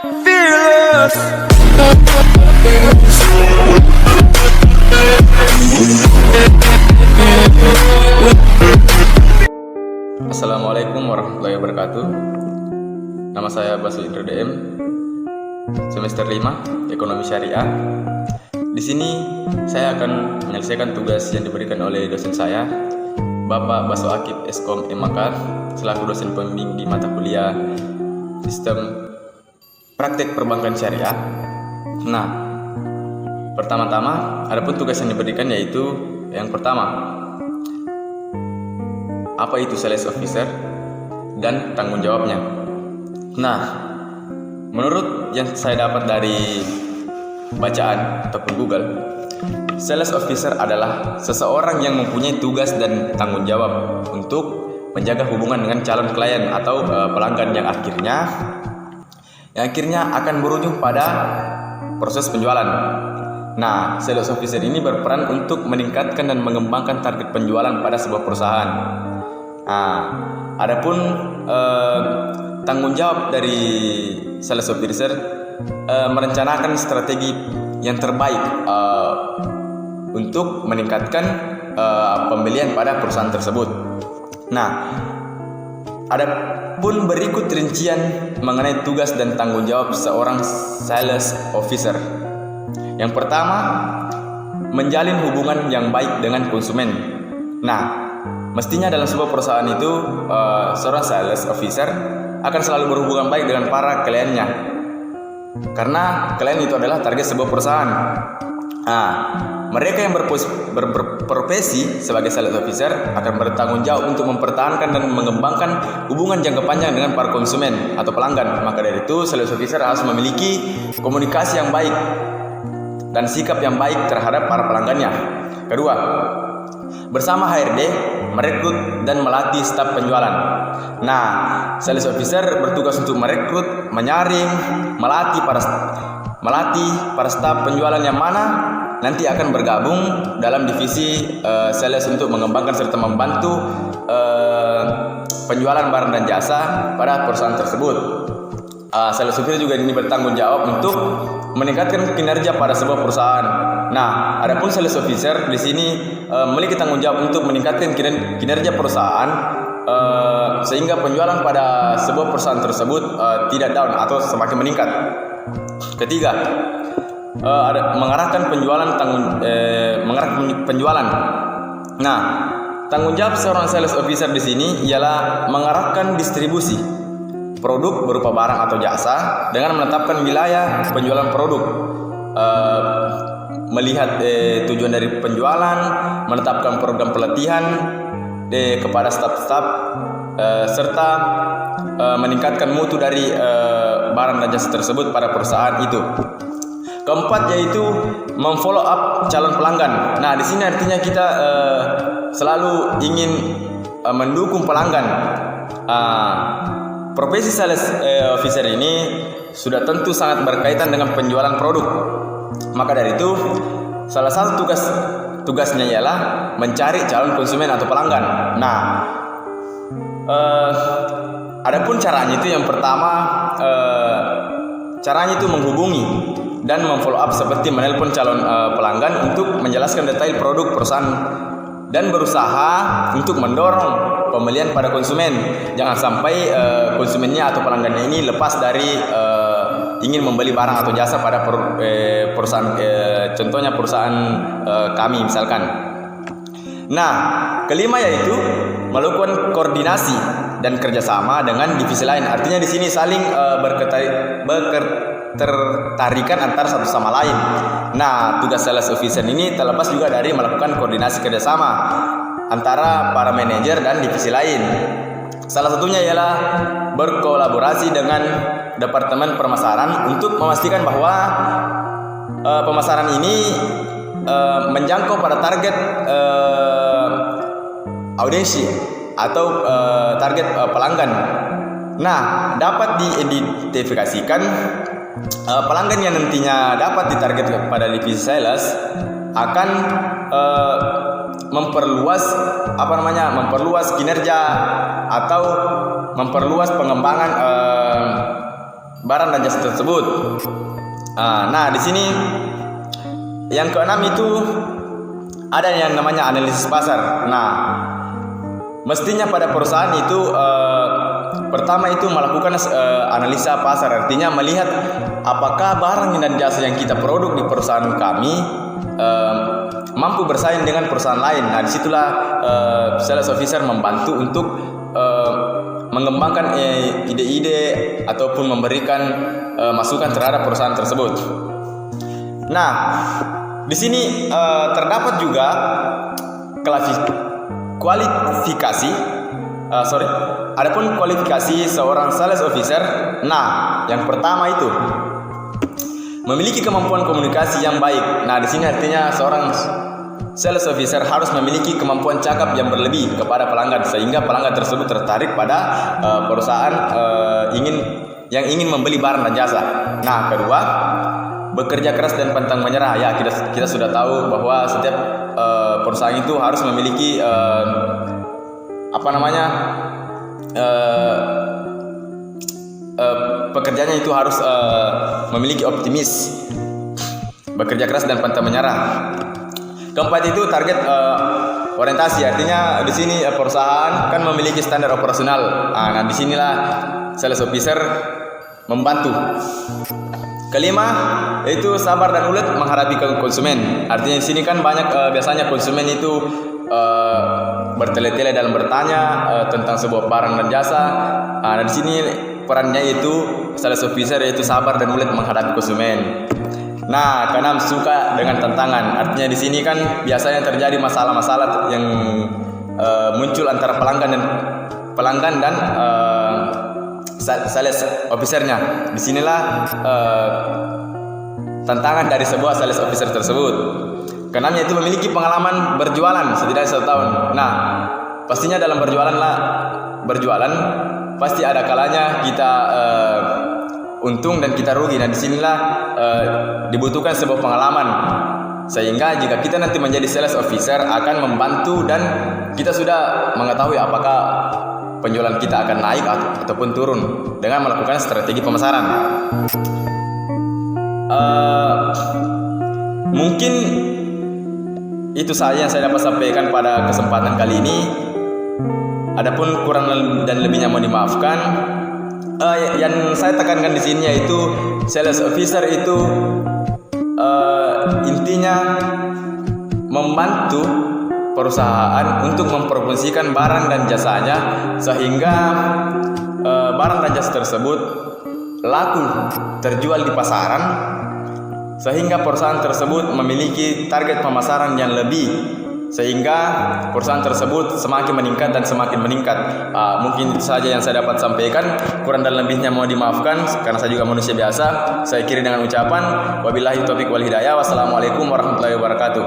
fearless. Assalamualaikum warahmatullahi wabarakatuh. Nama saya Basu Indra DM, semester 5 Ekonomi Syariah. Di sini saya akan menyelesaikan tugas yang diberikan oleh dosen saya, Bapak Basu Akib Eskom Emakar, selaku dosen pembimbing di mata kuliah Sistem Praktek Perbankan Syariah. Nah, pertama-tama adapun tugas yang diberikan yaitu yang pertama, apa itu sales officer dan tanggung jawabnya. Nah, menurut yang saya dapat dari bacaan ataupun Google, sales officer adalah seseorang yang mempunyai tugas dan tanggung jawab untuk menjaga hubungan dengan calon klien atau pelanggan yang akhirnya akan berujung pada proses penjualan. Nah, sales officer ini berperan untuk meningkatkan dan mengembangkan target penjualan pada sebuah perusahaan. Nah, adapun tanggung jawab dari sales officer merencanakan strategi yang terbaik untuk meningkatkan pembelian pada perusahaan tersebut. Nah, adapun berikut rincian mengenai tugas dan tanggung jawab seorang sales officer. Yang pertama, menjalin hubungan yang baik dengan konsumen. Nah, mestinya dalam sebuah perusahaan itu seorang sales officer akan selalu berhubungan baik dengan para kliennya, karena klien itu adalah target sebuah perusahaan. Nah, mereka yang berprofesi sebagai sales officer akan bertanggung jawab untuk mempertahankan dan mengembangkan hubungan jangka panjang dengan para konsumen atau pelanggan. Maka dari itu, sales officer harus memiliki komunikasi yang baik dan sikap yang baik terhadap para pelanggannya. Kedua, bersama HRD merekrut dan melatih staf penjualan. Nah, sales officer bertugas untuk merekrut, menyaring, melatih para staf penjualan yang mana nanti akan bergabung dalam divisi sales untuk mengembangkan serta membantu penjualan barang dan jasa pada perusahaan tersebut. Sales officer juga ini bertanggung jawab untuk meningkatkan kinerja pada sebuah perusahaan. Nah, adapun sales officer di sini memiliki tanggung jawab untuk meningkatkan kinerja perusahaan sehingga penjualan pada sebuah perusahaan tersebut tidak down atau semakin meningkat. Ketiga, mengarahkan penjualan. Nah, tanggung jawab seorang sales officer di sini ialah mengarahkan distribusi produk berupa barang atau jasa dengan menetapkan wilayah penjualan produk, melihat tujuan dari penjualan, menetapkan program pelatihan kepada staf-staf, serta meningkatkan mutu dari barang dan jasa tersebut pada perusahaan itu. Keempat, yaitu memfollow up calon pelanggan. Nah, di sini artinya kita selalu ingin mendukung pelanggan. Profesi sales officer ini sudah tentu sangat berkaitan dengan penjualan produk. Maka dari itu, salah satu tugasnya ialah mencari calon konsumen atau pelanggan. Nah, adapun caranya itu yang pertama, caranya itu menghubungi dan memfollow up seperti menelpon calon pelanggan untuk menjelaskan detail produk perusahaan dan berusaha untuk mendorong pembelian pada konsumen. Jangan sampai konsumennya atau pelanggannya ini lepas dari ingin membeli barang atau jasa pada perusahaan, contohnya perusahaan kami misalkan. Nah, kelima yaitu melakukan koordinasi dan kerjasama dengan divisi lain. Artinya di sini saling berketertarikan antara satu sama lain. Nah, tugas sales officer ini terlepas juga dari melakukan koordinasi kerjasama antara para manajer dan divisi lain. Salah satunya ialah berkolaborasi dengan departemen pemasaran untuk memastikan bahwa pemasaran ini menjangkau pada target audiensi atau target pelanggan. Nah, dapat diidentifikasikan pelanggan yang nantinya dapat ditarget pada divisi sales akan memperluas kinerja atau memperluas pengembangan barang dan jasa tersebut. Nah, di sini yang keenam itu ada yang namanya analisis pasar. Nah, mestinya pada perusahaan itu pertama itu melakukan analisa pasar, artinya melihat apakah barang dan jasa yang kita produk di perusahaan kami mampu bersaing dengan perusahaan lain. Nah, disitulah sales officer membantu untuk mengembangkan ide-ide ataupun memberikan masukan terhadap perusahaan tersebut. Nah, di sini terdapat juga adapun kualifikasi seorang sales officer. Nah, yang pertama itu memiliki kemampuan komunikasi yang baik. Nah, di sini artinya seorang sales officer harus memiliki kemampuan cakap yang berlebih kepada pelanggan sehingga pelanggan tersebut tertarik pada perusahaan yang ingin membeli barang dan jasa. Nah, kedua, bekerja keras dan pantang menyerah. Ya, kita sudah tahu bahwa setiap perusahaan itu harus memiliki pekerjaannya itu harus memiliki optimis, bekerja keras dan pantang menyerah. Keempat itu target orientasi, artinya di sini perusahaan kan memiliki standar operasional. Nah, disinilah sales officer membantu. Kelima itu sabar dan ulet menghadapi konsumen. Artinya di sini kan banyak biasanya konsumen itu bertele-tele dalam bertanya tentang sebuah barang dan jasa. Nah, di sini perannya itu sales officer yaitu sabar dan ulet menghadapi konsumen. Nah, keenam, suka dengan tantangan. Artinya di sini kan biasanya terjadi masalah-masalah yang muncul antara pelanggan dan sales officernya. Disinilah tantangan dari sebuah sales officer tersebut. Keenamnya itu memiliki pengalaman berjualan setidaknya 1 tahun. Nah, pastinya dalam berjualan pasti ada kalanya kita untung dan kita rugi. Nah, disinilah dibutuhkan sebuah pengalaman sehingga jika kita nanti menjadi sales officer akan membantu dan kita sudah mengetahui apakah penjualan kita akan naik ataupun turun dengan melakukan strategi pemasaran. Mungkin itu saja yang saya dapat sampaikan pada kesempatan kali ini. Adapun kurang dan lebihnya mohon dimaafkan. Yang saya tekankan di sini yaitu sales officer itu intinya membantu perusahaan untuk mempromosikan barang dan jasanya sehingga barang dan jasa tersebut laku terjual di pasaran sehingga perusahaan tersebut memiliki target pemasaran yang lebih sehingga perusahaan tersebut semakin meningkat dan semakin meningkat. Mungkin itu saja yang saya dapat sampaikan. Kurang dan lebihnya mohon dimaafkan karena saya juga manusia biasa. Saya akhiri dengan ucapan wabillahi taufiq wal hidayah. Wassalamualaikum warahmatullahi wabarakatuh.